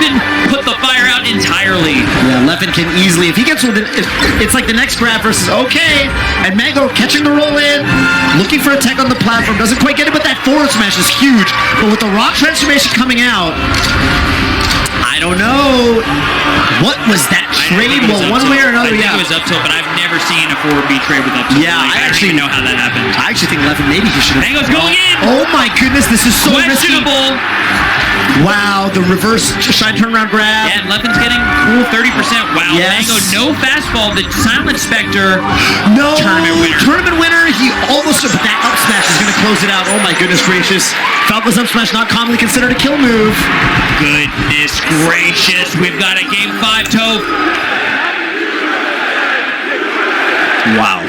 Leffen put the fire out entirely. Yeah, Leffen can easily, if he gets within, it's like the next grab versus okay, and Mango catching the roll in, looking for a tech on the platform, doesn't quite get it, but that forward smash is huge. But with the rock transformation coming out, I don't know. What was that trade? Well, one way or another, I think it was up tilt, but I've never seen a forward B trade with up tilt. Yeah, I actually know how that happened. I actually think Leffen maybe he should have. Mango's going in! Oh my goodness, this is so questionable. Risky. Wow, the reverse shine turnaround grab. Yeah, and Leffen's getting cool 30%. Wow, yes. Mango, no fastball. The Silent Spectre, no tournament winner. He almost, but that up smash is going to close it out. Oh my goodness gracious. Falco's up smash not commonly considered a kill move. Goodness gracious, we've got a Game 5, Toph. Wow.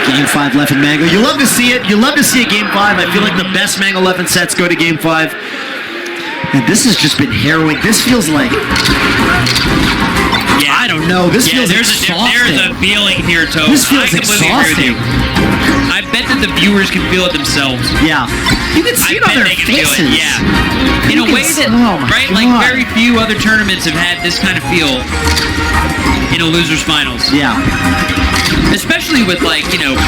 Game 5 Leffen Mango. You love to see it. You love to see a Game 5. I feel like the best Mango Leffen sets go to Game 5. And this has just been harrowing. This feels like... Yeah, I don't know. This feels exhausting. There's a feeling here, Toph. This feels exhausting. I bet that the viewers can feel it themselves. Yeah. You can see it on their faces. Yeah. In a way that, right, like very few other tournaments have had this kind of feel in a loser's finals. Yeah. Especially with, like, you know,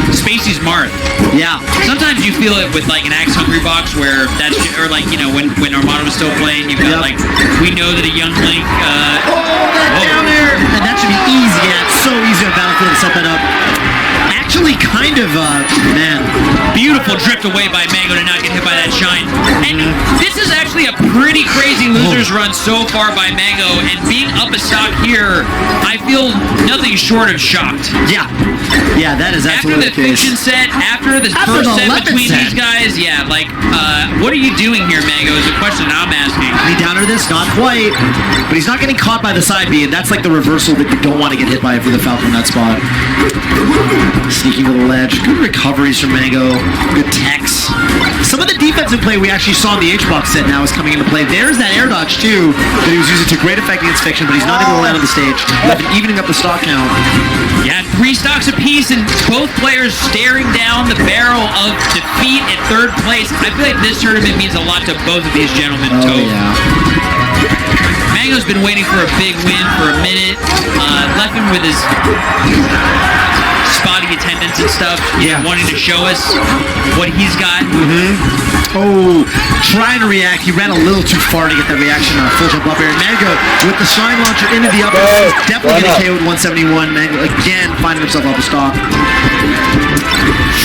Spacey's Marth. Yeah. Sometimes you feel it with, like, an Axe Hungry box where that's, or, like, you know, when Armada was still playing, you've got, like, we know that a young Link, down there! And that should be easy. Yeah, it's so easy on Battlefield to set that up. Actually, kind of, man. Beautiful drift away by Mango to not get hit by that shine. And this is actually a pretty crazy losers run so far by Mango, and being up a stock here, I feel nothing short of shocked. Yeah. Yeah, that is absolutely the case. After the Fiction set, after the first set between these guys, yeah, like, what are you doing here, Mango, is a question I'm asking. He down to this? Not quite. But he's not getting caught by the side B, and that's like the reversal that you don't want to get hit by for the Falcon in that spot. Sneaking to the ledge. Good recoveries from Mango. Good techs. Some of the defensive play we actually saw in the H-Box set now is coming into play. There's that air dodge, too, that he was using to great effect against Fiction, but he's not able to land on the stage. Leffen evening up the stock count. Yeah, 3 stocks apiece, and both players staring down the barrel of defeat at 3rd place. I feel like this tournament means a lot to both of these gentlemen, Toph. Yeah. Mango's been waiting for a big win for a minute. Leffen with his spotty attendance and stuff, wanting to show us what he's got. Oh, trying to react. He ran a little too far to get that reaction on a full jump up air. Mango with the Shrine Launcher into the upper. He's definitely getting KO'd 171. Mango again finding himself off the stock.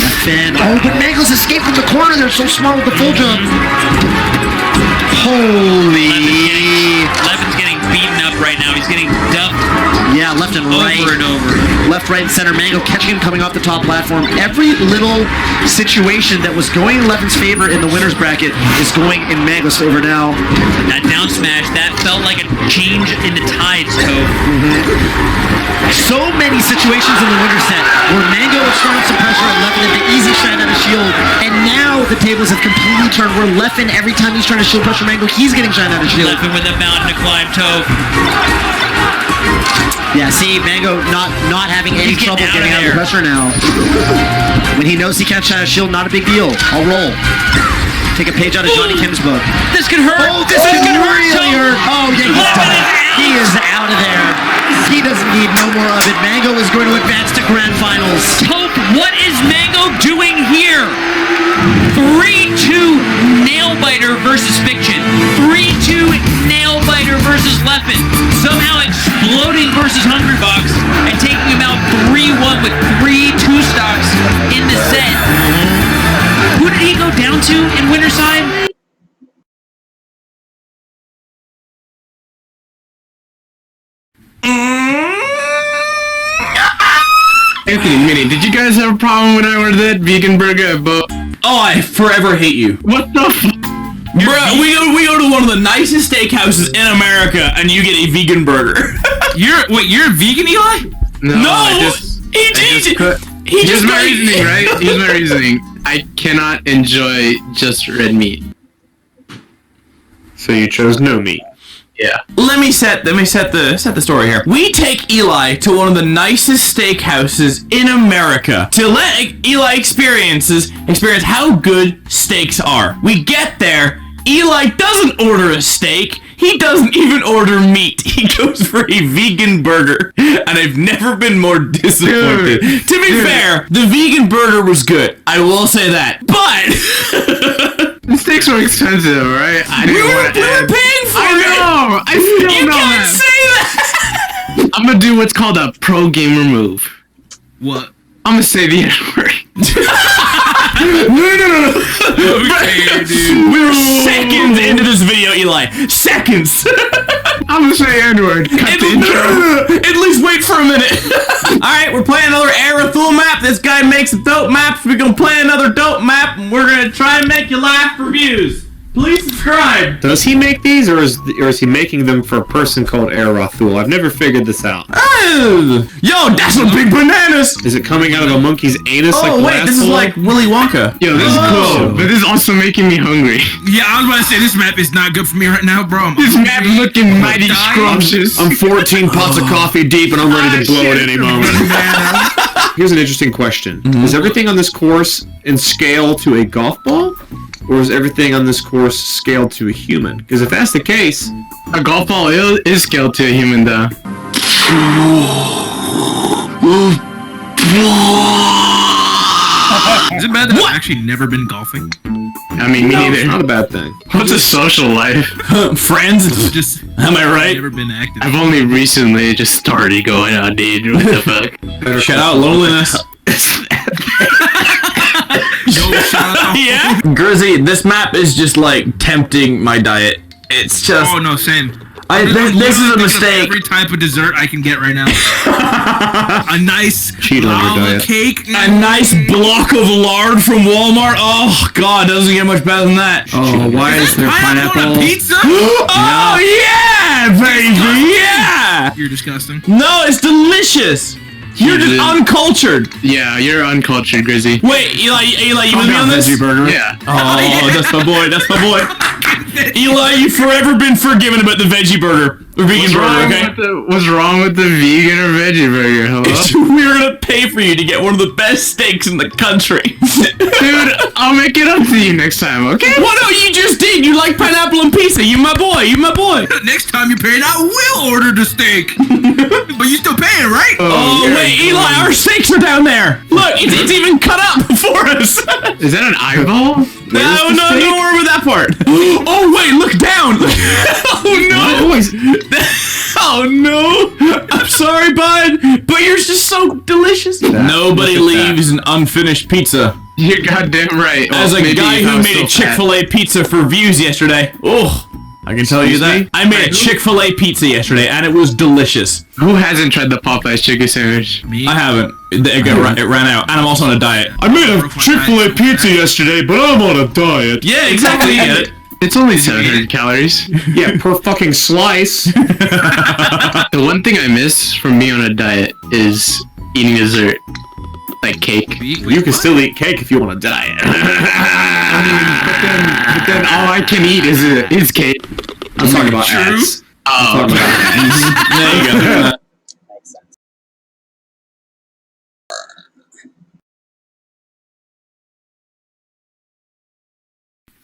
Leffen. Oh, but Mango's escaped from the corner. They're so smart with the full jump. Holy. Leffen's getting beaten up right now. He's getting dumped. Yeah, left and right. Over and over. Left, right, and center. Mango catching him coming off the top platform. Every little situation that was going in Leffen's favor in the winner's bracket is going in Mango's favor now. That down smash, that felt like a change in the tides, Toph. So many situations in the winner's set where Mango was throwing some pressure on Leffen at the easy shine out of shield, and now the tables have completely turned where Leffen, every time he's trying to shield pressure Mango, he's getting shine out of shield. Leffen with a mountain to climb, Toph. Yeah, see, Mango not having any trouble getting out of the pressure now. When he knows he can't shine a shield, not a big deal. I'll roll. Take a page out of Johnny Kim's book. This could hurt. Oh, this is gonna really hurt. Oh, yeah, he's done. He is out of there. He doesn't need no more of it. Mango is going to advance to grand finals. Toph, what is Mango doing here? 3-2 Nailbiter versus Fiction. 3-2 Nailbiter versus Leffen. Somehow exploding versus Hungrybox and taking him out 3-1 with 3 2-stocks in the set. Who did he go down to in Winterside? Anthony, Minnie, did you guys have a problem when I ordered that vegan burger at Bo? Oh, I forever hate you. What the f***? Bruh, we go to one of the nicest steakhouses in America, and you get a vegan burger. You're a vegan, Eli? No! Here's my reasoning, right? Here's my reasoning. I cannot enjoy just red meat. So you chose no meat. Yeah. Let me set the story here. We take Eli to one of the nicest steakhouses in America to let Eli experience how good steaks are. We get there, Eli doesn't order a steak. He doesn't even order meat. He goes for a vegan burger. And I've never been more disappointed. Dude, To be fair, the vegan burger was good. I will say that. But The steaks were expensive, right? we were paying for I it. know. I still You know can't that. say that. I'm gonna do what's called a pro gamer move. What? I'm gonna say the N-word. No. Okay, dude. We were seconds into this video, Eli. Seconds. I'm gonna say N-word. Cut the intro. At least wait for a minute. Alright, we're playing another Arathul map. This guy makes dope maps. We're gonna play another dope map, and we're gonna try and make you laugh for views. Please subscribe. Does he make these, or is he making them for a person called Arathul? I've never figured this out. Yo, that's some big bananas. Is it coming out of a monkey's anus like Oh the wait, last this is one? like Willy Wonka. Yo, this is cool, but this is also making me hungry. Yeah, I was about to say this map is not good for me right now, bro. This map looking mighty dying. scrumptious. I'm 14 pots of coffee deep and I'm ready to blow at any moment. Here's an interesting question. Is everything on this course in scale to a golf ball? Or is everything on this course scaled to a human? Because if that's the case, A golf ball is scaled to a human, though. Is it bad that I've actually never been golfing? I mean, me it's neither. not a bad thing. What's a social life? Friends? Just Am I right? never been active. I've only recently just started going on dates. What the fuck? Shout out loneliness. Yo, shout out. Yeah? Grizzy, this map is just like tempting my diet. It's just... Oh no, same. this is a Literally thinking of mistake. Every type of dessert I can get right now. A nice Cheat on your lava diet. cake. A nice block of lard from Walmart. Oh, God, doesn't get much better than that. Oh, why is there Pineapple on a pineapple? pizza? Oh, yeah, baby, yeah. You're disgusting. No, it's delicious. You're just uncultured. Yeah, you're uncultured, Grizzy. Wait, Eli, you with me on this? Yeah. Oh, that's my boy, that's my boy. Eli, you've forever been forgiven about the veggie burger. Or vegan burger, okay? What's wrong with the vegan or veggie burger? Hello? We're gonna pay for you to get one of the best steaks in the country. Dude, I'll make it up to you next time, okay? What? No, you just did. You like pineapple and pizza. You my boy. You my boy. Next time you're paying, I will order the steak. But you still paying, right? Oh, wait, Eli, our steaks are down there. Look, it's even cut up for us. Is that an eyeball? No, don't worry about that part. Oh, wait, look down. Oh, no. Oh, no. I'm sorry, bud, but yours is so delicious. Nobody look at leaves an unfinished pizza. You're goddamn right. As a Maybe guy if I who was made a so fat. Chick-fil-A pizza for views yesterday, oh, I can tell you that. I made a Chick-fil-A pizza yesterday, and it was delicious. Who hasn't tried the Popeye's chicken sandwich? Me? I haven't. It ran out, and I'm also on a diet. I made a Chick-fil-A pizza yesterday, but I'm on a diet. Yeah, exactly. It's only 700 calories. Yeah, per fucking slice. The one thing I miss from being on a diet is eating dessert. Like cake. You can still eat cake if you want to diet. But then all I can eat is cake. I'm talking about True. ads. Oh. There you go.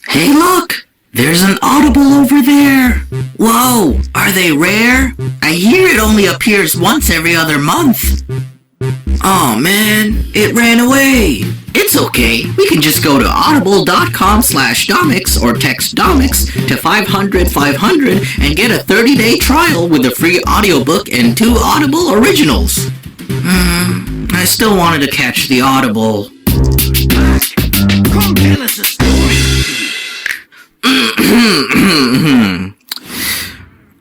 Hey, look! There's an audible over there! Whoa, are they rare? I hear it only appears once every other month. Oh man, it ran away. It's okay, we can just go to audible.com/domics or text domics to 500 and get a 30-day trial with a free audiobook and 2 Audible originals. I still wanted to catch the Audible. Come tell us a story.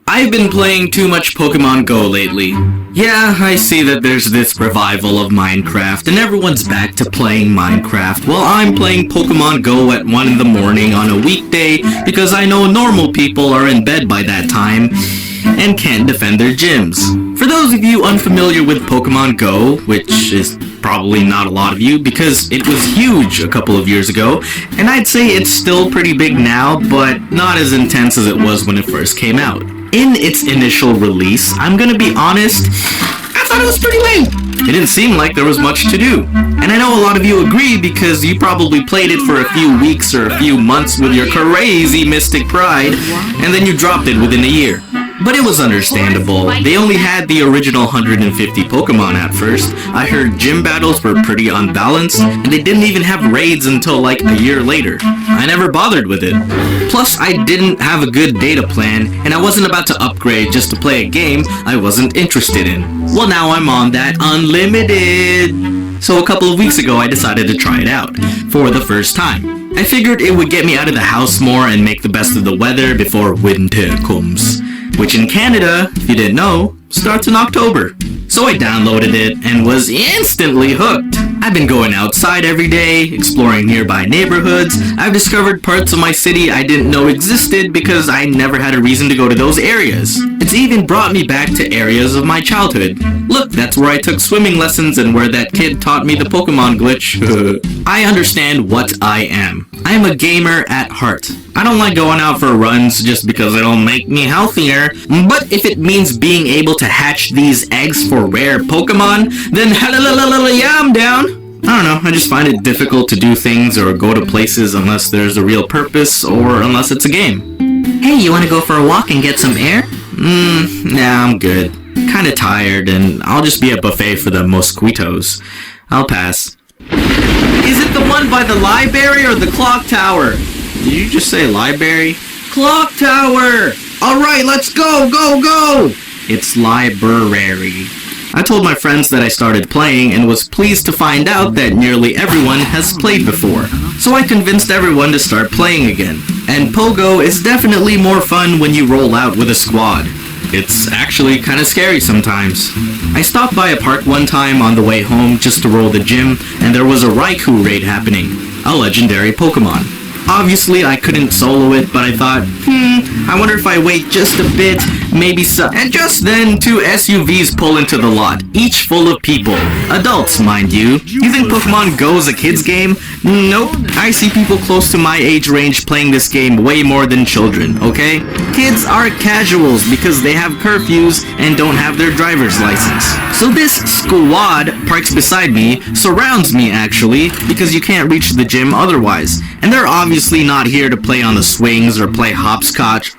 I've been playing too much Pokemon Go lately. Yeah, I see that there's this revival of Minecraft, and everyone's back to playing Minecraft while I'm playing Pokemon Go at 1 in the morning on a weekday because I know normal people are in bed by that time and can't defend their gyms. For those of you unfamiliar with Pokemon Go, which is probably not a lot of you because it was huge a couple of years ago, and I'd say it's still pretty big now, but not as intense as it was when it first came out. In its initial release, I'm gonna be honest, I thought it was pretty lame. It didn't seem like there was much to do. And I know a lot of you agree because you probably played it for a few weeks or a few months with your crazy mystic pride, and then you dropped it within a year. But it was understandable. They only had the original 150 Pokemon at first. I heard gym battles were pretty unbalanced, and they didn't even have raids until like a year later. I never bothered with it. Plus, I didn't have a good data plan, and I wasn't about to upgrade just to play a game I wasn't interested in. Well, now I'm on that unlimited. So a couple of weeks ago, I decided to try it out for the first time. I figured it would get me out of the house more and make the best of the weather before winter comes. Which in Canada, if you didn't know, starts in October. So I downloaded it and was instantly hooked. I've been going outside every day, exploring nearby neighborhoods. I've discovered parts of my city I didn't know existed because I never had a reason to go to those areas. It's even brought me back to areas of my childhood. Look, that's where I took swimming lessons and where that kid taught me the Pokemon glitch. I understand what I am. I am a gamer at heart. I don't like going out for runs just because it'll make me healthier, but if it means being able to hatch these eggs for rare Pokemon, then yeah, I'm down. I don't know, I just find it difficult to do things or go to places unless there's a real purpose or unless it's a game. Hey, you wanna go for a walk and get some air? Nah, I'm good. Kinda tired, and I'll just be a buffet for the mosquitoes. I'll pass. Is it the one by the library or the clock tower? Did you just say library? Clock tower! Alright, let's go, go, go! It's library. I told my friends that I started playing and was pleased to find out that nearly everyone has played before. So I convinced everyone to start playing again. And Pogo is definitely more fun when you roll out with a squad. It's actually kinda scary sometimes. I stopped by a park one time on the way home just to roll the gym, and there was a Raikou raid happening, a legendary Pokemon. Obviously, I couldn't solo it, but I thought, I wonder if I wait just a bit, maybe so. And just then, 2 SUVs pull into the lot, each full of people. Adults, mind you. You think Pokemon Go is a kid's game? Nope. I see people close to my age range playing this game way more than children, okay? Kids are casuals because they have curfews and don't have their driver's license. So this squad parks beside me, surrounds me actually, because you can't reach the gym otherwise. And they're obviously not here to play on the swings or play hopscotch.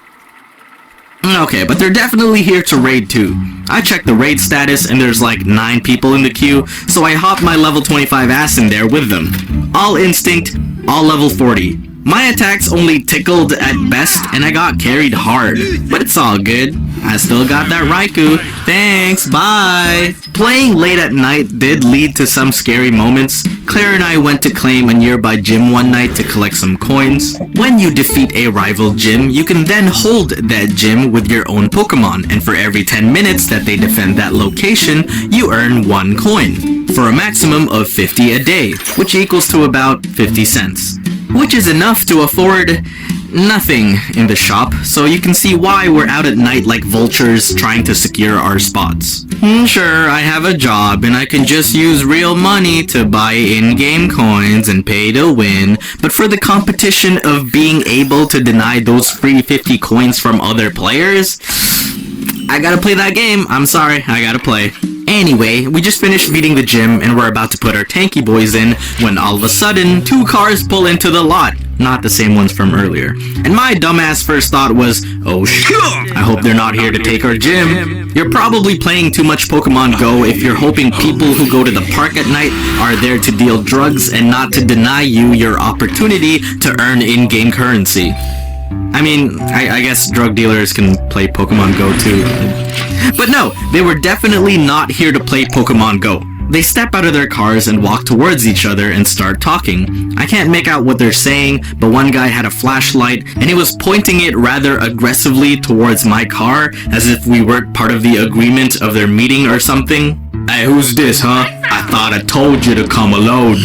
Okay, but they're definitely here to raid too. I checked the raid status and there's like 9 people in the queue, so I hopped my level 25 ass in there with them. All instinct, all level 40. My attacks only tickled at best and I got carried hard, but it's all good. I still got that Raikou. Thanks, bye! Playing late at night did lead to some scary moments. Claire and I went to claim a nearby gym one night to collect some coins. When you defeat a rival gym, you can then hold that gym with your own Pokemon, and for every 10 minutes that they defend that location, you earn 1 coin, for a maximum of 50 a day, which equals to about 50 cents. Which is enough to afford nothing in the shop, so you can see why we're out at night like vultures trying to secure our spots. Sure, I have a job and I can just use real money to buy in-game coins and pay to win, but for the competition of being able to deny those free 50 coins from other players, I gotta play that game. I'm sorry, I gotta play. Anyway, we just finished beating the gym and we're about to put our tanky boys in when all of a sudden 2 cars pull into the lot. Not the same ones from earlier. And my dumbass first thought was, oh shit, I hope they're not here to take our gym. You're probably playing too much Pokemon Go if you're hoping people who go to the park at night are there to deal drugs and not to deny you your opportunity to earn in-game currency. I mean, I guess drug dealers can play Pokemon Go too. But no, they were definitely not here to play Pokemon Go. They step out of their cars and walk towards each other and start talking. I can't make out what they're saying, but one guy had a flashlight and he was pointing it rather aggressively towards my car, as if we weren't part of the agreement of their meeting or something. Hey, who's this, huh? I thought I told you to come alone.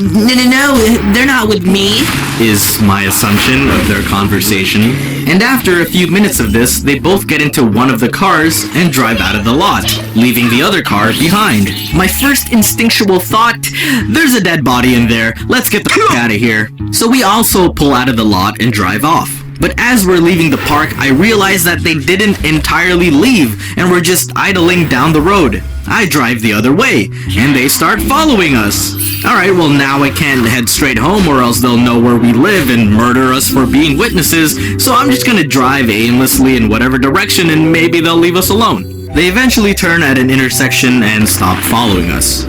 No, they're not with me, is my assumption of their conversation. And after a few minutes of this, they both get into one of the cars and drive out of the lot, leaving the other car behind. My first instinctual thought, there's a dead body in there, let's get the f*** out of here. So we also pull out of the lot and drive off. But as we're leaving the park, I realized that they didn't entirely leave and were just idling down the road. I drive the other way, and they start following us. Alright, well now I can't head straight home or else they'll know where we live and murder us for being witnesses, so I'm just gonna drive aimlessly in whatever direction and maybe they'll leave us alone. They eventually turn at an intersection and stop following us.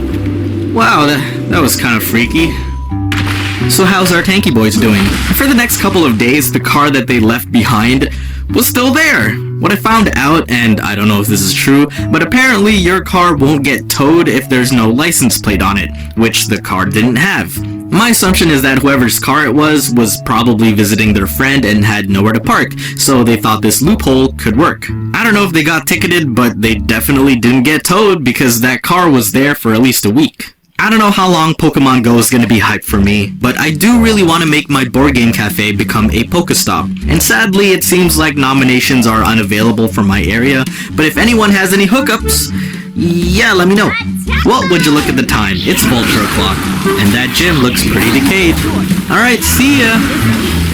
Wow, that was kind of freaky. So how's our tanky boys doing? For the next couple of days, the car that they left behind was still there. What I found out, and I don't know if this is true, but apparently your car won't get towed if there's no license plate on it, which the car didn't have. My assumption is that whoever's car it was probably visiting their friend and had nowhere to park, so they thought this loophole could work. I don't know if they got ticketed, but they definitely didn't get towed because that car was there for at least a week. I don't know how long Pokemon Go is going to be hyped for me, but I do really want to make my board game cafe become a Pokestop. And sadly, it seems like nominations are unavailable for my area, but if anyone has any hookups, yeah, let me know. Well, would you look at the time? It's Vulture o'clock, and that gym looks pretty decayed. Alright, see ya!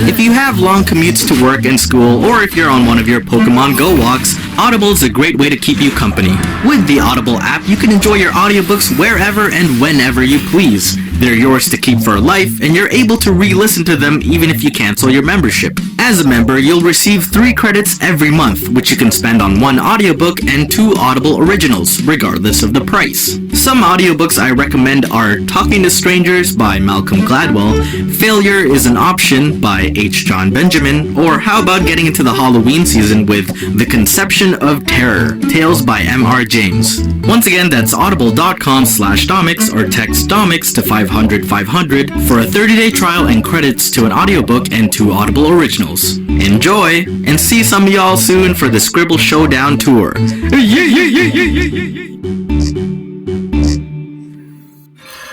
If you have long commutes to work and school, or if you're on one of your Pokemon Go walks, Audible is a great way to keep you company. With the Audible app, you can enjoy your audiobooks wherever and whenever you please. They're yours to keep for life, and you're able to re-listen to them even if you cancel your membership. As a member, you'll receive 3 credits every month, which you can spend on 1 audiobook and 2 Audible originals, regardless of the price. Some audiobooks I recommend are Talking to Strangers by Malcolm Gladwell, Failure is an Option by H. John Benjamin, or how about getting into the Halloween season with The Conception of Terror, Tales by M.R. James. Once again, that's audible.com/domics or text domics to 500-500 for a 30-day trial and credits to an audiobook and 2 Audible originals. Enjoy, and see some of y'all soon for the Scribble Showdown tour.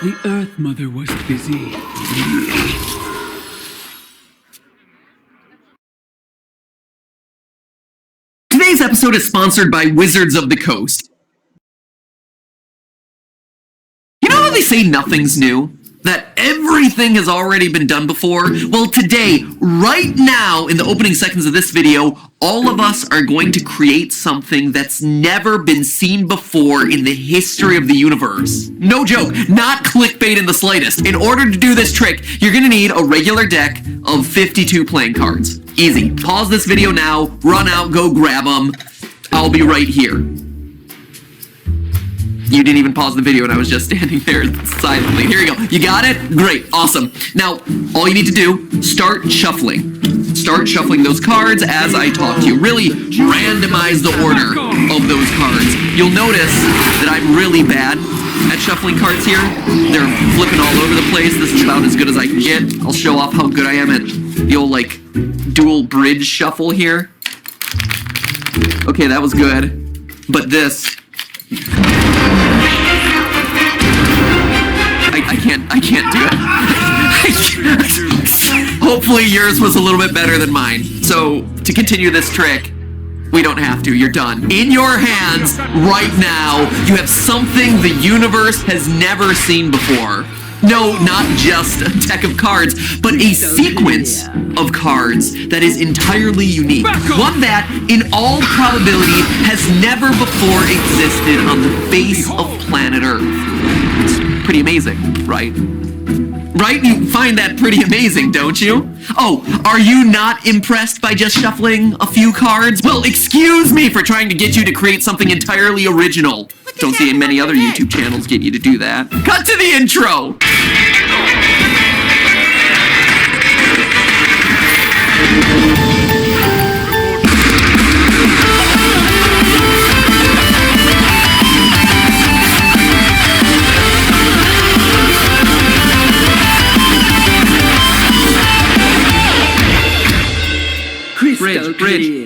The Earth Mother was busy. Today's episode is sponsored by Wizards of the Coast. You know how they say nothing's new? That everything has already been done before? Well, today, right now, in the opening seconds of this video, all of us are going to create something that's never been seen before in the history of the universe. No joke, not clickbait in the slightest. In order to do this trick, you're gonna need a regular deck of 52 playing cards. Easy. Pause this video now, run out, go grab them. I'll be right here. You didn't even pause the video and I was just standing there silently. Here you go. You got it? Great. Awesome. Now, all you need to do, start shuffling. Start shuffling those cards as I talk to you. Really randomize the order of those cards. You'll notice that I'm really bad at shuffling cards here. They're flipping all over the place. This is about as good as I can get. I'll show off how good I am at the old, like, dual bridge shuffle here. Okay, that was good. But this... I can't do it. Hopefully yours was a little bit better than mine. So, to continue this trick, we don't have to. You're done. In your hands, right now, you have something the universe has never seen before. No, not just a deck of cards, but a sequence of cards that is entirely unique. One that, in all probability, has never before existed on the face of planet Earth. It's pretty amazing, right? Right? You find that pretty amazing, don't you? Oh, are you not impressed by just shuffling a few cards? Well, excuse me for trying to get you to create something entirely original. Don't see many other YouTube channels get you to do that. Cut to the intro!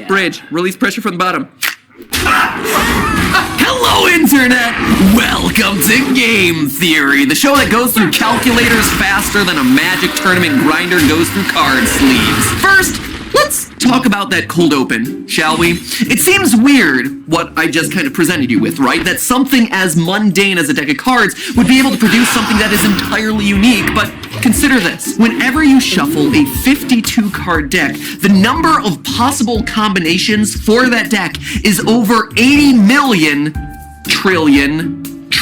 Bridge. Release pressure from the bottom. Hello, Internet! Welcome to Game Theory, the show that goes through calculators faster than a Magic Tournament grinder goes through card sleeves. First, let's talk about that cold open, shall we? It seems weird what I just kind of presented you with, right? That something as mundane as a deck of cards would be able to produce something that is entirely unique, but consider this. Whenever you shuffle a 52 card deck, the number of possible combinations for that deck is over 80 million trillion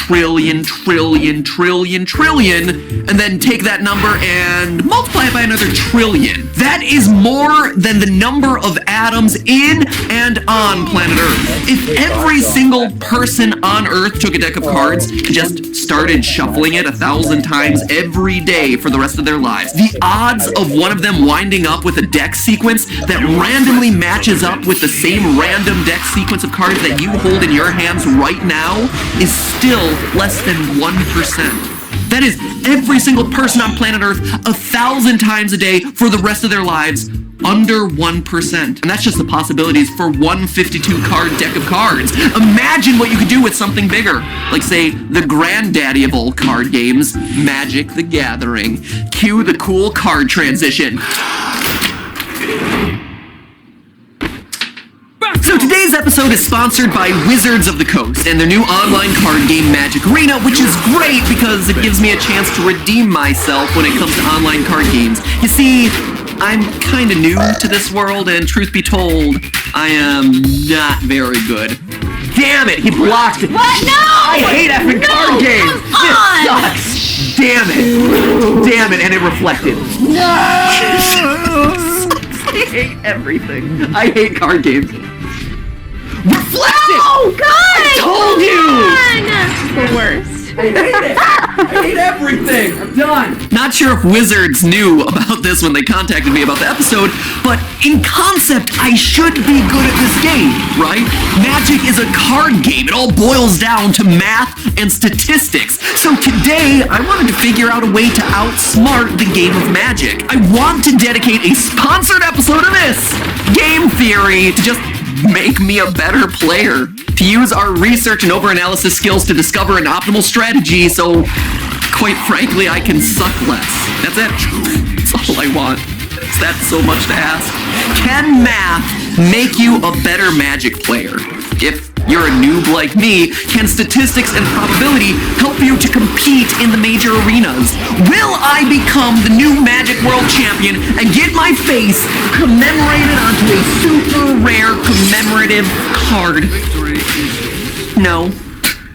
trillion, trillion, trillion, trillion, and then take that number and multiply it by another trillion. That is more than the number of atoms in and on planet Earth. If every single person on Earth took a deck of cards and just started shuffling it 1,000 times every day for the rest of their lives, the odds of one of them winding up with a deck sequence that randomly matches up with the same random deck sequence of cards that you hold in your hands right now is still less than 1%. That is every single person on planet Earth 1,000 times a day for the rest of their lives, under 1%. And that's just the possibilities for one 52-card deck of cards. Imagine what you could do with something bigger, like, say, the granddaddy of all card games, Magic the Gathering. Cue the cool card transition. So today's episode is sponsored by Wizards of the Coast and their new online card game Magic Arena, which is great because it gives me a chance to redeem myself when it comes to online card games. You see, I'm kind of new to this world, and truth be told, I am not very good. Damn it, he blocked it. What? No! I hate effing card games. This sucks. Damn it. Damn it, and it reflected. No! I hate everything. I hate card games. Reflected! Oh, God! I told you! The worst. I hate it! I hate everything! I'm done! Not sure if Wizards knew about this when they contacted me about the episode, but in concept, I should be good at this game, right? Magic is a card game. It all boils down to math and statistics. So today, I wanted to figure out a way to outsmart the game of Magic. I want to dedicate a sponsored episode of this, Game Theory, to just make me a better player, to use our research and over-analysis skills to discover an optimal strategy so, quite frankly, I can suck less. That's it. That's all I want. Is that so much to ask? Can math make you a better Magic player? If you're a noob like me, can statistics and probability help you to compete in the major arenas? Will I become the new Magic World Champion and get my face commemorated onto a super rare commemorative card? No,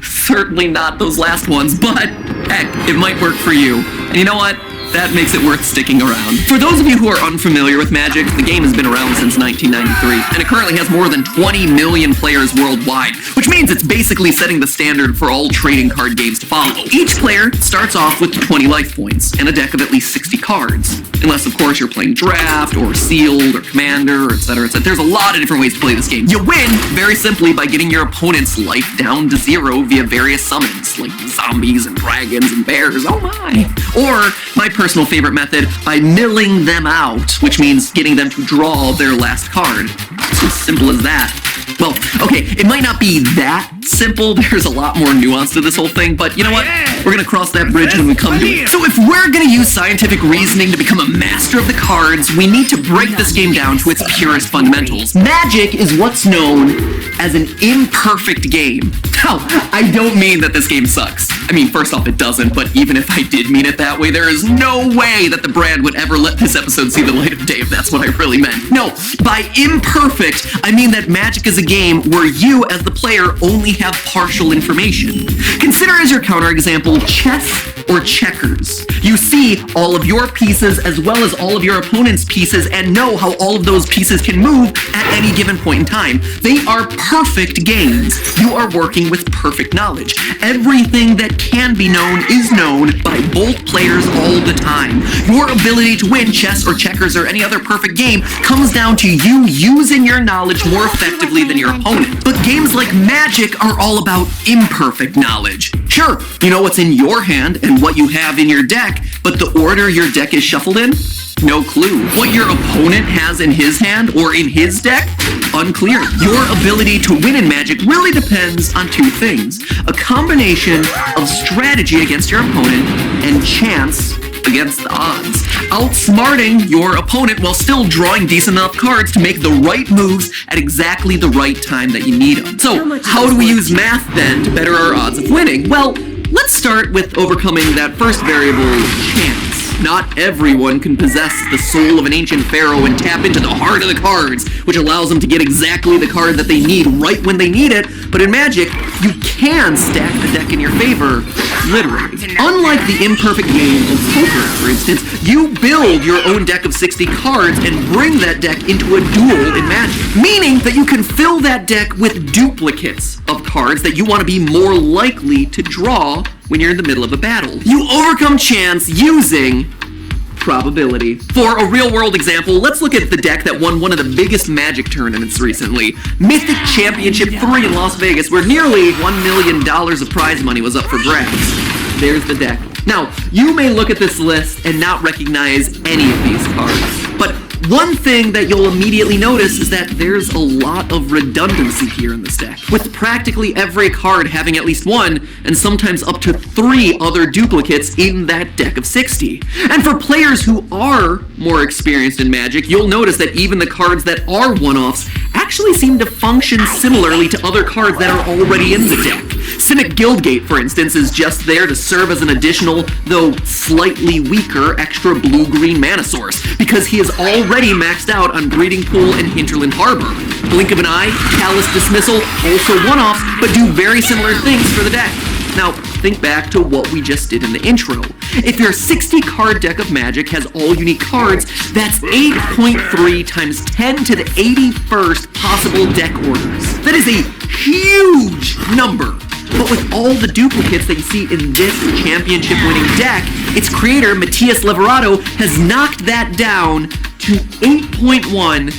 certainly not those last ones, but heck, it might work for you. And you know what? That makes it worth sticking around. For those of you who are unfamiliar with Magic, the game has been around since 1993, and it currently has more than 20 million players worldwide, which means it's basically setting the standard for all trading card games to follow. Each player starts off with 20 life points and a deck of at least 60 cards. Unless, of course, you're playing Draft, or Sealed, or Commander, or etc., etc. There's a lot of different ways to play this game. You win, very simply, by getting your opponent's life down to 0 via various summons, like zombies and dragons and bears, oh my! Or, my personal favorite method, by milling them out, which means getting them to draw their last card. It's as simple as that. Well, okay, it might not be that simple. There's a lot more nuance to this whole thing, but you know what? We're gonna cross that bridge when we come to it. So if we're gonna use scientific reasoning to become a master of the cards, we need to break this game down to its purest fundamentals. Magic is what's known as an imperfect game. Now, I don't mean that this game sucks. I mean, first off, it doesn't, but even if I did mean it that way, there is no way that the brand would ever let this episode see the light of day if that's what I really meant. No, by imperfect, I mean that Magic is a game where you, as the player, only have partial information. Consider as your counterexample chess or checkers. You see all of your pieces as well as all of your opponent's pieces and know how all of those pieces can move at any given point in time. They are perfect games. You are working with perfect knowledge. Everything that can be known is known by both players all the time. Your ability to win chess or checkers or any other perfect game comes down to you using your knowledge more effectively than your opponent. But games like Magic are all about imperfect knowledge. Sure, you know what's in your hand and what you have in your deck, but the order your deck is shuffled in? No clue. What your opponent has in his hand or in his deck? Unclear. Your ability to win in Magic really depends on two things. A combination of strategy against your opponent and chance against the odds. Outsmarting your opponent while still drawing decent enough cards to make the right moves at exactly the right time that you need them. So, how do we use math then to better our odds of winning? Well, let's start with overcoming that first variable, chance. Not everyone can possess the soul of an ancient pharaoh and tap into the heart of the cards, which allows them to get exactly the card that they need right when they need it, but in Magic, you can stack the deck in your favor, literally. Unlike the imperfect game of poker, for instance, you build your own deck of 60 cards and bring that deck into a duel in Magic, meaning that you can fill that deck with duplicates of cards that you want to be more likely to draw when you're in the middle of a battle. You overcome chance using probability. For a real-world example, let's look at the deck that won one of the biggest Magic tournaments recently, Mythic Championship 3 in Las Vegas, where nearly $1 million of prize money was up for grabs. There's the deck. Now, you may look at this list and not recognize any of these cards, but one thing that you'll immediately notice is that there's a lot of redundancy here in this deck, with practically every card having at least one, and sometimes up to 3 other duplicates in that deck of 60. And for players who are more experienced in Magic, you'll notice that even the cards that are one-offs actually seem to function similarly to other cards that are already in the deck. Cynic Guildgate, for instance, is just there to serve as an additional, though slightly weaker, extra blue-green mana source, because he is already maxed out on Breeding Pool and Hinterland Harbor. Blink of an Eye, Callous Dismissal, also one-offs, but do very similar things for the deck. Now, think back to what we just did in the intro. If your 60-card deck of Magic has all unique cards, that's 8.3 times 10 to the 81st possible deck orders. That is a huge number. But with all the duplicates that you see in this championship-winning deck, its creator, Matthias Leverato, has knocked that down to 8.1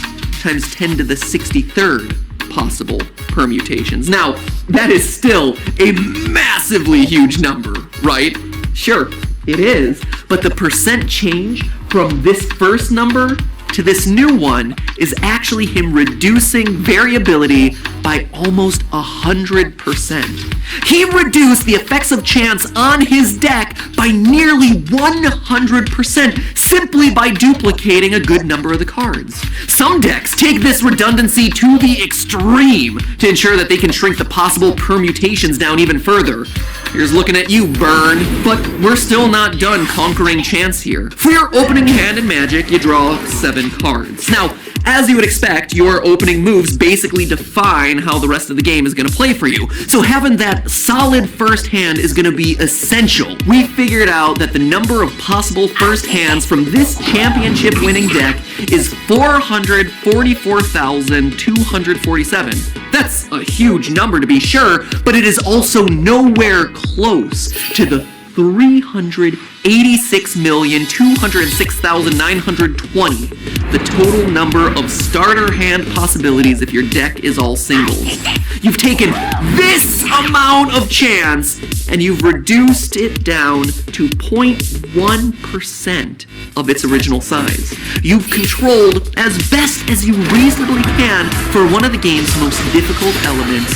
times 10 to the 63rd possible permutations. Now, that is still a massively huge number, right? Sure, it is, but the percent change from this first number to this new one is actually him reducing variability by almost 100%. He reduced the effects of chance on his deck by nearly 100% simply by duplicating a good number of the cards. Some decks take this redundancy to the extreme to ensure that they can shrink the possible permutations down even further. Here's looking at you, Burn. But we're still not done conquering chance here. For your opening hand in Magic, you draw 7 cards. Now, as you would expect, your opening moves basically define how the rest of the game is going to play for you. So having that solid first hand is going to be essential. We figured out that the number of possible first hands from this championship-winning deck is 444,247. That's a huge number to be sure, but it is also nowhere close to the 386,206,920, the total number of starter hand possibilities if your deck is all singles. You've taken this amount of chance and you've reduced it down to 0.1% of its original size. You've controlled as best as you reasonably can for one of the game's most difficult elements,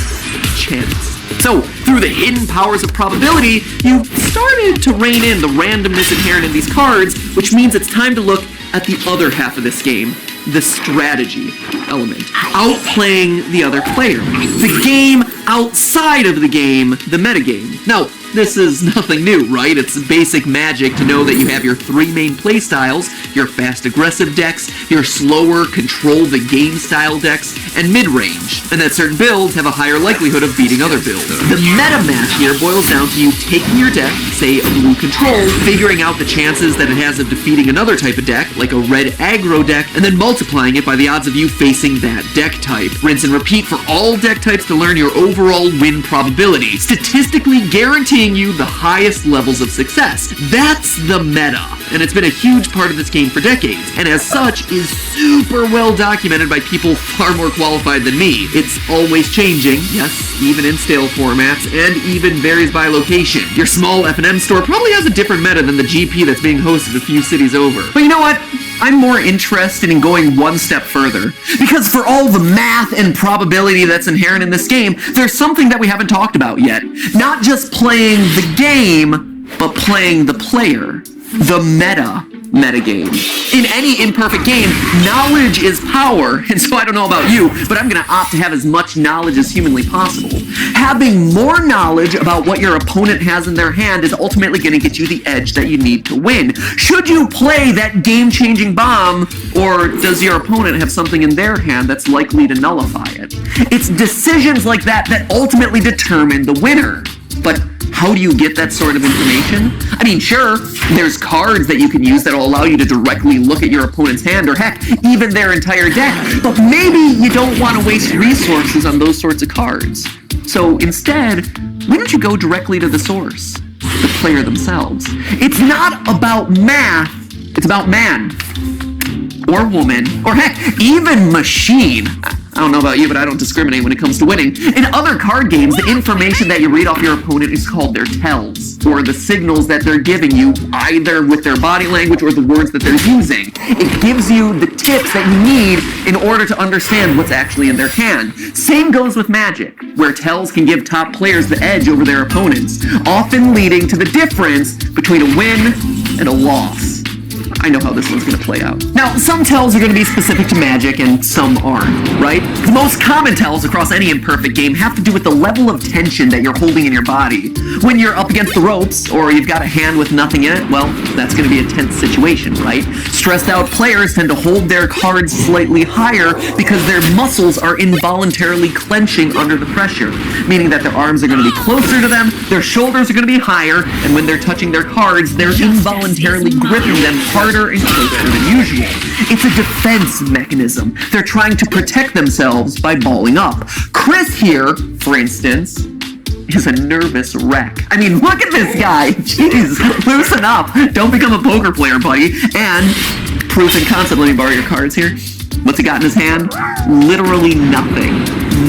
chance. So, through the hidden powers of probability, you've started to rein in the randomness inherent in these cards, which means it's time to look at the other half of this game, the strategy element. Outplaying the other player. The game outside of the game, the metagame. Now, this is nothing new, right? It's basic Magic to know that you have your 3 main playstyles, your fast aggressive decks, your slower control the game style decks, and mid-range, and that certain builds have a higher likelihood of beating other builds. The meta match here boils down to you taking your deck, say a blue control, figuring out the chances that it has of defeating another type of deck, like a red aggro deck, and then multiplying it by the odds of you facing that deck type. Rinse and repeat for all deck types to learn your overall win probability, statistically guaranteeing you the highest levels of success. That's the meta, and it's been a huge part of this game for decades, and as such is super well documented by people far more qualified than me. It's always changing, yes, even in stale formats, and even varies by location. Your small F&M store probably has a different meta than the GP that's being hosted a few cities over. But you know what? I'm more interested in going one step further, because for all the math and probability that's inherent in this game, there's something that we haven't talked about yet. Not just playing the game, but playing the player. The meta. metagame. In any imperfect game, knowledge is power, and so I don't know about you, but I'm gonna opt to have as much knowledge as humanly possible. Having more knowledge about what your opponent has in their hand is ultimately gonna get you the edge that you need to win. Should you play that game-changing bomb, or does your opponent have something in their hand that's likely to nullify it? It's decisions like that that ultimately determine the winner. But how do you get that sort of information? I mean, sure, there's cards that you can use that'll allow you to directly look at your opponent's hand, or heck, even their entire deck, but maybe you don't want to waste resources on those sorts of cards. So instead, why don't you go directly to the source, the player themselves? It's not about math, it's about man, or woman, or heck, even machine. I don't know about you, but I don't discriminate when it comes to winning. In other card games, the information that you read off your opponent is called their tells, or the signals that they're giving you, either with their body language or the words that they're using. It gives you the tips that you need in order to understand what's actually in their hand. Same goes with Magic, where tells can give top players the edge over their opponents, often leading to the difference between a win and a loss. I know how this one's gonna play out. Now, some tells are gonna be specific to Magic and some aren't, right? The most common tells across any imperfect game have to do with the level of tension that you're holding in your body. When you're up against the ropes, or you've got a hand with nothing in it, well, that's gonna be a tense situation, right? Stressed out players tend to hold their cards slightly higher because their muscles are involuntarily clenching under the pressure, meaning that their arms are gonna be closer to them, their shoulders are gonna be higher, and when they're touching their cards, they're involuntarily gripping them harder and closer than usual. It's a defense mechanism. They're trying to protect themselves by balling up. Chris here, for instance, is a nervous wreck. I mean, look at this guy. Jeez, loosen up. Don't become a poker player, buddy. And proof and concept, let me borrow your cards here. What's he got in his hand? Literally nothing.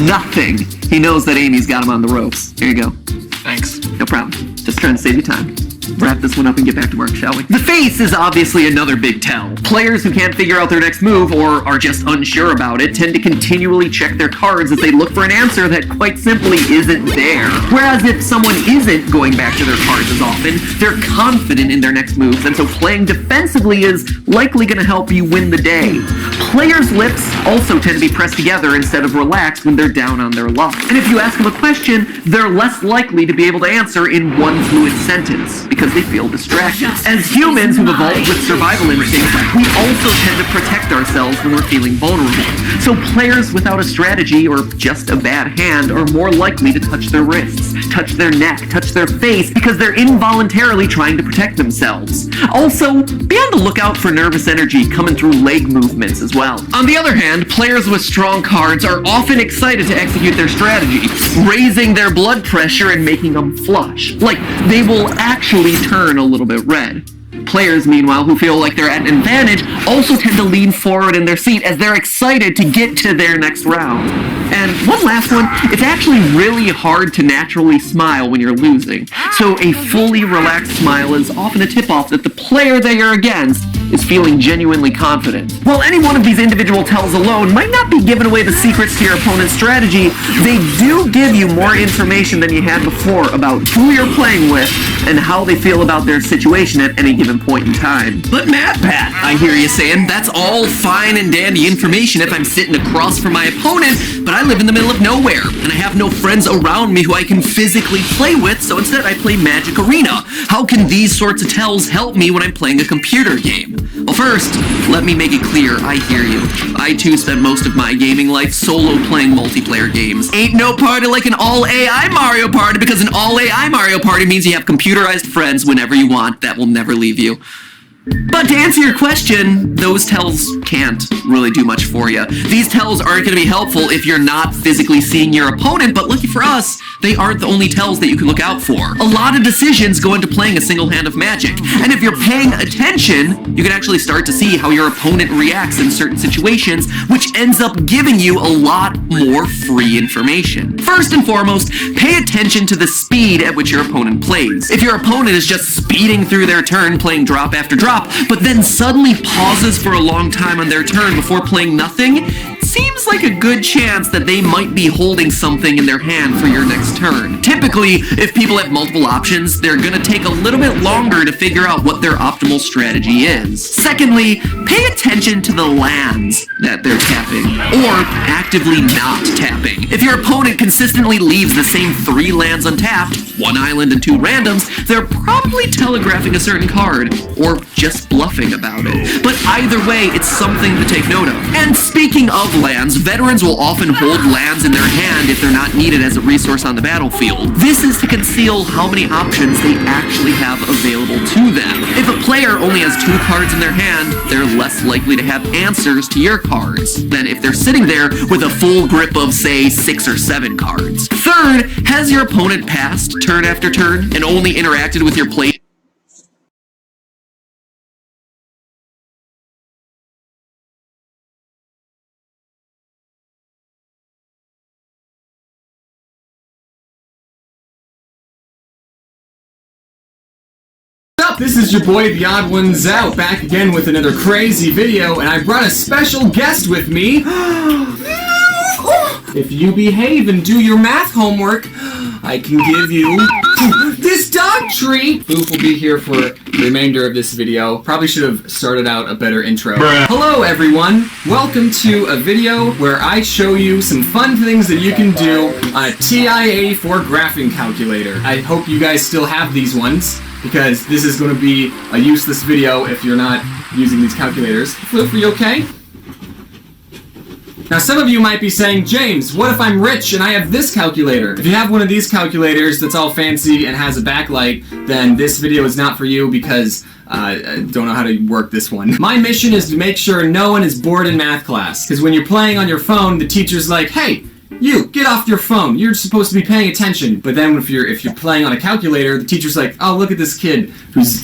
Nothing. He knows that Amy's got him on the ropes. Here you go. Thanks. No problem. Just trying to save you time. Wrap this one up and get back to work, shall we? The face is obviously another big tell. Players who can't figure out their next move or are just unsure about it tend to continually check their cards as they look for an answer that quite simply isn't there. Whereas if someone isn't going back to their cards as often, they're confident in their next moves, and so playing defensively is likely going to help you win the day. Players' lips also tend to be pressed together instead of relaxed when they're down on their luck. And if you ask them a question, they're less likely to be able to answer in one fluid sentence, because they feel distracted. As humans who've evolved with survival instincts, we also tend to protect ourselves when we're feeling vulnerable. So players without a strategy or just a bad hand are more likely to touch their wrists, touch their neck, touch their face, because they're involuntarily trying to protect themselves. Also, be on the lookout for nervous energy coming through leg movements as well. On the other hand, players with strong cards are often excited to execute their strategy, raising their blood pressure and making them flush. Like, they will actually turn a little bit red. Players, meanwhile, who feel like they're at an advantage, also tend to lean forward in their seat as they're excited to get to their next round. And one last one, it's actually really hard to naturally smile when you're losing. So a fully relaxed smile is often a tip-off that the player that you're against is feeling genuinely confident. While any one of these individual tells alone might not be giving away the secrets to your opponent's strategy, they do give you more information than you had before about who you're playing with and how they feel about their situation at any given point in time. But Matt Pat, I hear you saying, that's all fine and dandy information if I'm sitting across from my opponent, but I live in the middle of nowhere, and I have no friends around me who I can physically play with, so instead I play Magic Arena. How can these sorts of tells help me when I'm playing a computer game? Well, first, let me make it clear, I hear you. I too spent most of my gaming life solo playing multiplayer games. Ain't no party like an all-AI Mario Party, because an all-AI Mario Party means you have computerized friends whenever you want that will never leave you. But to answer your question, those tells can't really do much for you. These tells aren't going to be helpful if you're not physically seeing your opponent, but lucky for us, they aren't the only tells that you can look out for. A lot of decisions go into playing a single hand of Magic, and if you're paying attention, you can actually start to see how your opponent reacts in certain situations, which ends up giving you a lot more free information. First and foremost, pay attention to the speed at which your opponent plays. If your opponent is just speeding through their turn playing drop after drop, top, but then suddenly pauses for a long time on their turn before playing nothing, seems like a good chance that they might be holding something in their hand for your next turn. Typically, if people have multiple options, they're gonna take a little bit longer to figure out what their optimal strategy is. Secondly, pay attention to the lands that they're tapping, or actively not tapping. If your opponent consistently leaves the same 3 lands untapped, 1 island and 2 randoms, they're probably telegraphing a certain card, or just bluffing about it. But either way, it's something to take note of. And speaking of lands, veterans will often hold lands in their hand if they're not needed as a resource on the battlefield. This is to conceal how many options they actually have available to them. If a player only has 2 cards in their hand, they're less likely to have answers to your cards than if they're sitting there with a full grip of, say, 6 or 7 cards. Third, has your opponent passed turn after turn and only interacted with your play? What's up? This is your boy, The Odd Ones Out, back again with another crazy video, and I brought a special guest with me. If you behave and do your math homework, I can give you this dog treat. Boof will be here for the remainder of this video. Probably should have started out a better intro. Hello everyone, welcome to a video where I show you some fun things that you can do on a TI-84 graphing calculator. I hope you guys still have these ones, because this is going to be a useless video if you're not using these calculators. Flip, are you okay? Now some of you might be saying, James, what if I'm rich and I have this calculator? If you have one of these calculators that's all fancy and has a backlight, then this video is not for you because I don't know how to work this one. My mission is to make sure no one is bored in math class, because when you're playing on your phone, the teacher's like, hey, you, get off your phone. You're supposed to be paying attention. But then if you're playing on a calculator, the teacher's like, oh, look at this kid who's...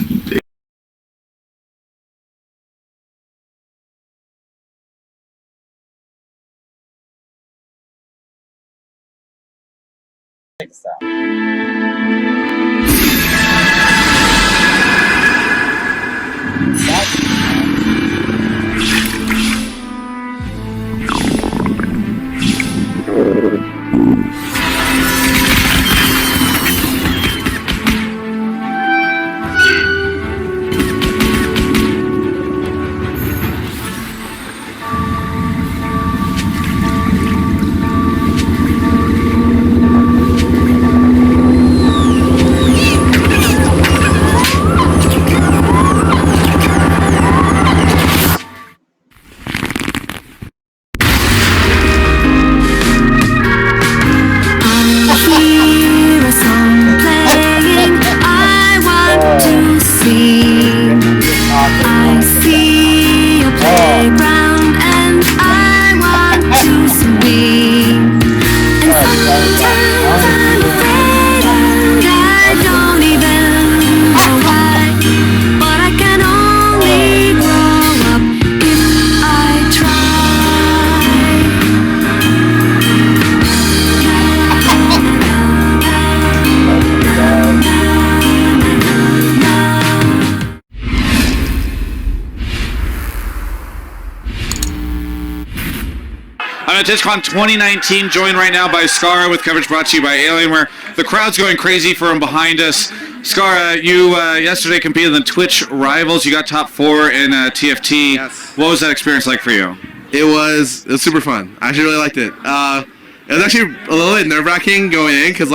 I'm at TISCon 2019, joined right now by Skara with coverage brought to you by Alienware. The crowd's going crazy from behind us. Skara, you yesterday competed in the Twitch Rivals. You got top 4 in TFT. Yes. What was that experience like for you? It was super fun. I actually really liked it. It was actually a little bit nerve-wracking going in because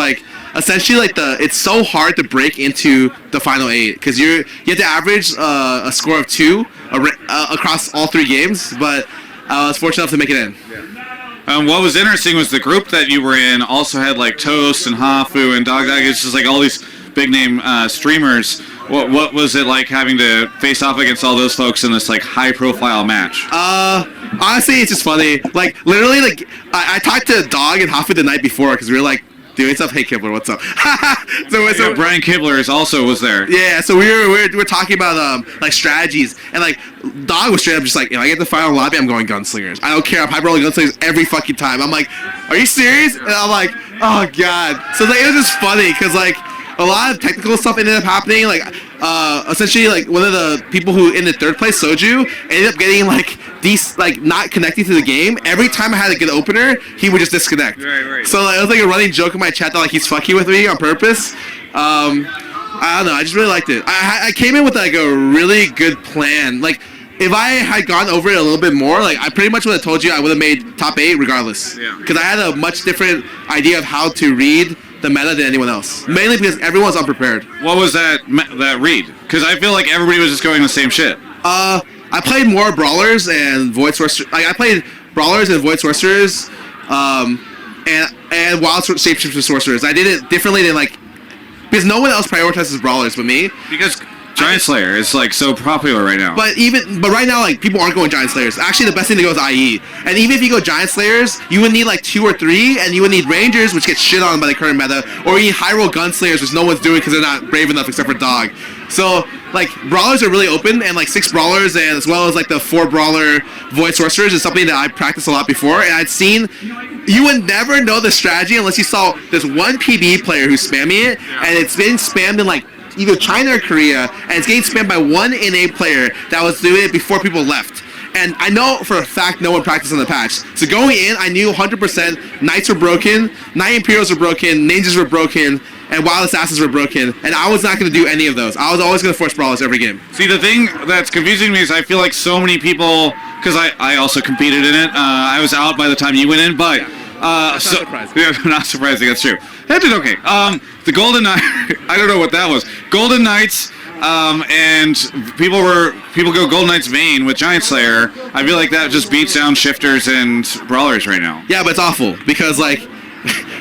essentially it's so hard to break into the final 8 because you have to average a score of 2 across all 3 games, but I was fortunate enough to make it in. What was interesting was the group that you were in also had like Toast and Hafu and Dog Dog. It's just like all these big name streamers. What was it like having to face off against all those folks in this like high profile match? Honestly, it's just funny. Like literally, I talked to Dog and Hafu the night before because we were like doing stuff. Hey Kibler, what's up? so Brian Kibler also was there. Yeah, so we were talking about like strategies, and like Dog was straight up just like, if I get the final lobby, I'm going Gunslingers. I don't care. I'm hyper rolling Gunslingers every fucking time. I'm like, are you serious? And I'm like, oh god. So like it was just funny because like a lot of technical stuff ended up happening. Like essentially like one of the people who in the third place, Soju, ended up getting like these like not connecting to the game. Every time I had a good opener, he would just disconnect. Right. So like, it was like a running joke in my chat that like he's fucking with me on purpose. I don't know. I just really liked it. I came in with like a really good plan. Like if I had gone over it a little bit more, like I pretty much would have told you I would have made top 8 regardless. Yeah. Because I had a much different idea of how to read the meta than anyone else. Mainly because everyone's unprepared. What was that read? Because I feel like everybody was just going the same shit. I played more brawlers and void sorcerers. Like I played brawlers and void sorcerers, and wild shapeshifter sorcerers. I did it differently than like because no one else prioritizes brawlers but me. Because Giant Slayer is like so popular right now. But right now, like people aren't going Giant Slayers. Actually, the best thing to go is IE. And even if you go Giant Slayers, you would need like 2 or 3, and you would need Rangers, which get shit on by the current meta, or you need high roll Gunslingers, which no one's doing because they're not brave enough except for Dog. So like brawlers are really open, and like 6 brawlers, and as well as like the 4 brawler Void Sorcerers is something that I practiced a lot before, and I'd seen. You would never know the strategy unless you saw this one PB player who's spamming it, and it's been spammed in like either China or Korea, and it's getting spammed by one NA player that was doing it before people left. And I know for a fact no one practiced on the patch. So going in, I knew 100% Knights were broken, Knight Imperials were broken, Ninjas were broken, and Wild Assassins were broken, and I was not going to do any of those. I was always going to force brawlers every game. See, the thing that's confusing me is I feel like so many people, because I also competed in it, I was out by the time you went in, but... That's not surprising. Yeah, not surprising, that's true. That did okay. The Golden Knight, I don't know what that was. Golden Knights, and people go Golden Knights main with Giant Slayer. I feel like that just beats down shifters and brawlers right now. Yeah, but it's awful because like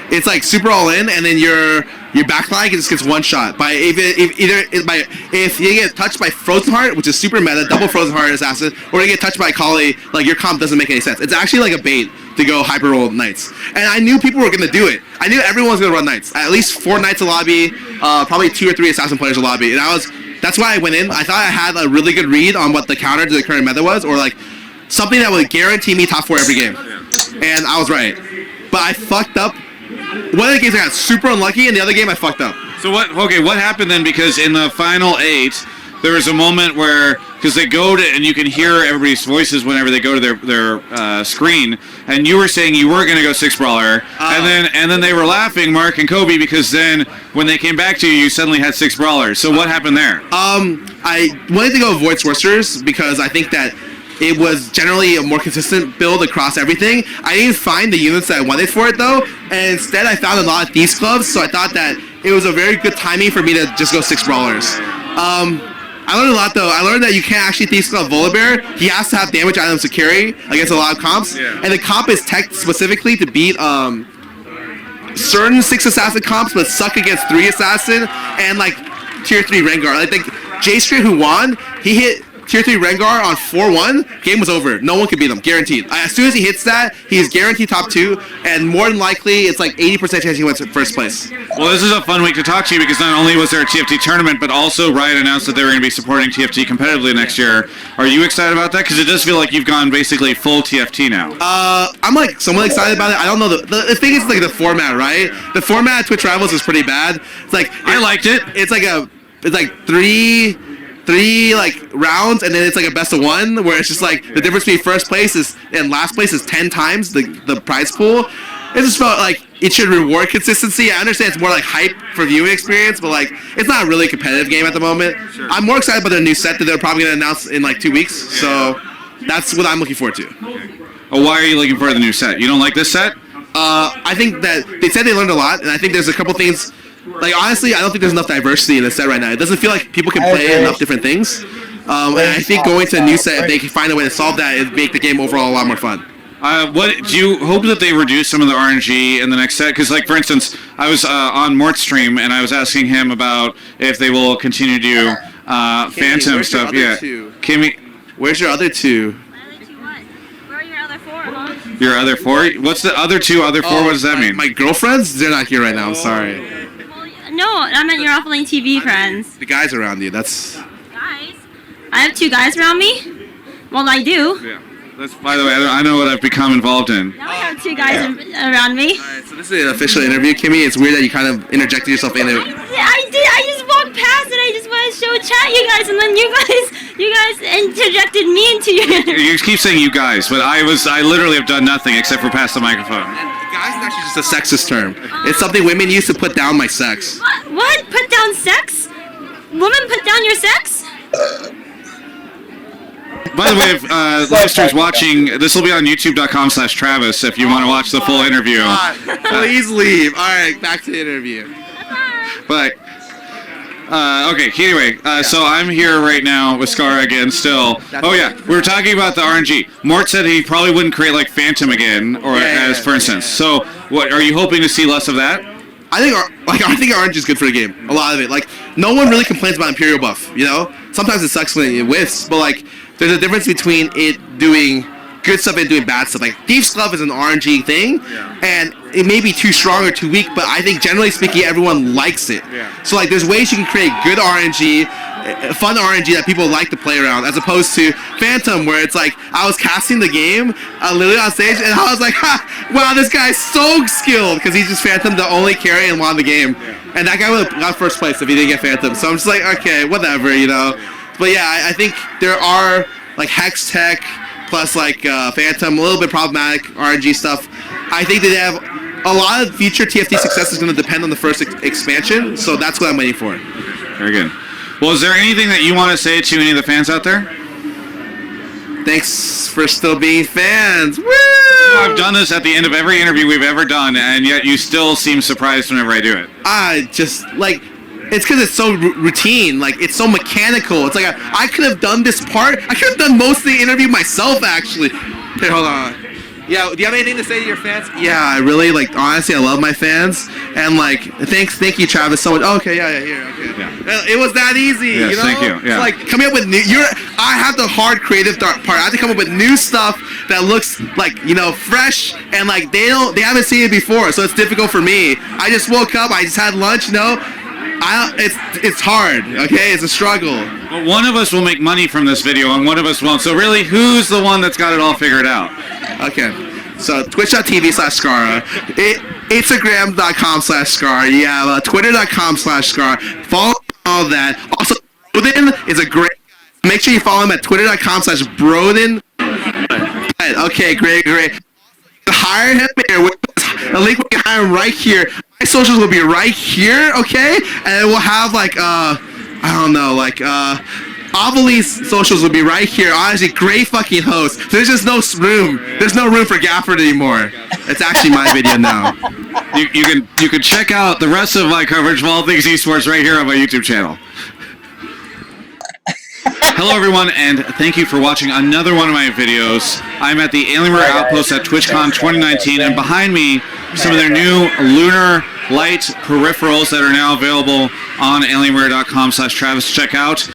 it's like super all in, and then your backline just gets one shot by if you get touched by Frozen Heart, which is super meta, double Frozen Heart assassin, or you get touched by Kali, like your comp doesn't make any sense. It's actually like a bait to go hyper roll Knights, and I knew people were gonna do it. I knew everyone was gonna run Knights. At least 4 Knights a lobby, probably 2 or 3 assassin players a lobby, and that's why I went in. I thought I had a really good read on what the counter to the current meta was, or like something that would guarantee me top 4 every game, and I was right. But I fucked up. One of the games I got super unlucky, and the other game I fucked up. So what happened then? Because in the final 8, there was a moment where, because they go to, and you can hear everybody's voices whenever they go to their screen, and you were saying you were going to go 6 brawler, and then they were laughing, Mark and Kobe, because then when they came back to you, you suddenly had 6 brawlers. So what happened there? I wanted to go Void Sorcerers because I think that it was generally a more consistent build across everything. I didn't find the units that I wanted for it though, and instead I found a lot of Thieves Clubs, so I thought that it was a very good timing for me to just go 6 brawlers. I learned a lot though. I learned that you can't actually Thieves Club Volibear. He has to have damage items to carry against a lot of comps, and the comp is teched specifically to beat certain 6 assassin comps, but suck against 3 assassin and like tier 3 Rengar. I think J Street, who won, he hit tier 3 Rengar on 4-1, game was over. No one could beat him, guaranteed. As soon as he hits that, he's guaranteed top 2, and more than likely, it's like 80% chance he wins first place. Well, this is a fun week to talk to you because not only was there a TFT tournament, but also Riot announced that they were going to be supporting TFT competitively next year. Are you excited about that? Because it does feel like you've gone basically full TFT now. I'm like somewhat excited about it. I don't know, the thing is like the format, right? The format of Twitch Rivals is pretty bad. It's like I liked it. It's like three like rounds, and then it's like a best of 1 where it's just like the difference between first place and last place is 10 times the prize pool. It just felt like it should reward consistency. I understand it's more like hype for viewing experience, but like it's not a really competitive game at the moment. Sure. I'm more excited about their new set that they're probably going to announce in like 2 weeks, so that's what I'm looking forward to. Oh, why are you looking for the new set? You don't like this set? I think that they said they learned a lot, and I think there's a couple things. Like, honestly, I don't think there's enough diversity in the set right now. It doesn't feel like people can play enough different things. And I think going to a new set, if they can find a way to solve that, it'd make the game overall a lot more fun. What do you hope that they reduce some of the RNG in the next set? Because, like, for instance, I was on Mort's stream, and I was asking him about if they will continue to do Phantom stuff. Kimmy, where's your other 2? Your other 4? What's the other 2? Other 4? What does that mean? My girlfriends? They're not here right now. I'm sorry. No, I meant your offline TV friends. The guys around you. That's. Guys? I have 2 guys around me? Well, I do. Yeah. That's, by the way, I know what I've become involved in. Now I have 2 guys around me. Alright, so this is an official interview, Kimmy. It's weird that you kind of interjected yourself in it. I did. I just walked past and I I just want to show chat you guys, and then you guys interjected me into your interview. You keep saying you guys, but I literally have done nothing except for pass the microphone. Guys is actually just a sexist term. It's something women use to put down my sex. What? Put down sex? Women put down your sex? By the way, if live streams watching, this will be on youtube.com/Travis if you want to watch the full interview. Please leave. All right, back to the interview. But, okay, anyway, so I'm here right now with Scar again still. Oh yeah, we were talking about the RNG. Mort said he probably wouldn't create like Phantom again, or for instance. So, what, are you hoping to see less of that? I think RNG is good for the game. A lot of it. Like, no one really complains about Imperial buff, you know? Sometimes it sucks when it whiffs, but like, there's a difference between it doing good stuff and doing bad stuff. Like, Thief's Glove is an RNG thing, and it may be too strong or too weak, but I think generally speaking, everyone likes it. So like, there's ways you can create good RNG, fun RNG that people like to play around, as opposed to Phantom, where it's like, I was casting the game, literally on stage, and I was like, ha, wow, this guy's so skilled, because he's just Phantom the only carry and won the game. And that guy would have got first place if he didn't get Phantom. So I'm just like, okay, whatever, you know. But yeah, I think there are like Hex Tech plus like Phantom, a little bit problematic RNG stuff. I think that they have a lot of future TFT success is going to depend on the first expansion, so that's what I'm waiting for. Very good. Well, is there anything that you want to say to any of the fans out there? Thanks for still being fans. Woo! I've done this at the end of every interview we've ever done, and yet you still seem surprised whenever I do it. I just, like, it's because it's so routine. Like, it's so mechanical. It's like, I could have done this part. I could have done most of the interview myself, actually. Here, hold on. Yeah, do you have anything to say to your fans? Yeah, I really, like, honestly, I love my fans. And, like, thank you, Travis, so much. Oh, okay, yeah, here, okay. Yeah. It was that easy, yes, you know? Thank you, yeah. It's like, coming up with new, I have the hard creative part. I have to come up with new stuff that looks, like, you know, fresh, and, like, they haven't seen it before, so it's difficult for me. I just woke up, I just had lunch, you know? It's hard, okay? It's a struggle. Well, one of us will make money from this video, and one of us won't. So really, who's the one that's got it all figured out? Okay, so twitch.tv/Skara, Instagram.com/Skara, you have Twitter.com/Skara. Follow all that. Also, Broden is a great. Make sure you follow him at Twitter.com/Broden. Okay, great. Hire him here. The link will be hire him right here. My socials will be right here, okay? And we'll have like I don't know, like Avali's socials will be right here. Honestly, great fucking host. There's just no room. There's no room for Gafford anymore. It's actually my video now. You can check out the rest of my coverage of all things esports right here on my YouTube channel. Hello everyone, and thank you for watching another one of my videos. I'm at the Alienware Outpost at TwitchCon 2019, and behind me, some of their new lunar light peripherals that are now available on alienware.com/Travis. Check out.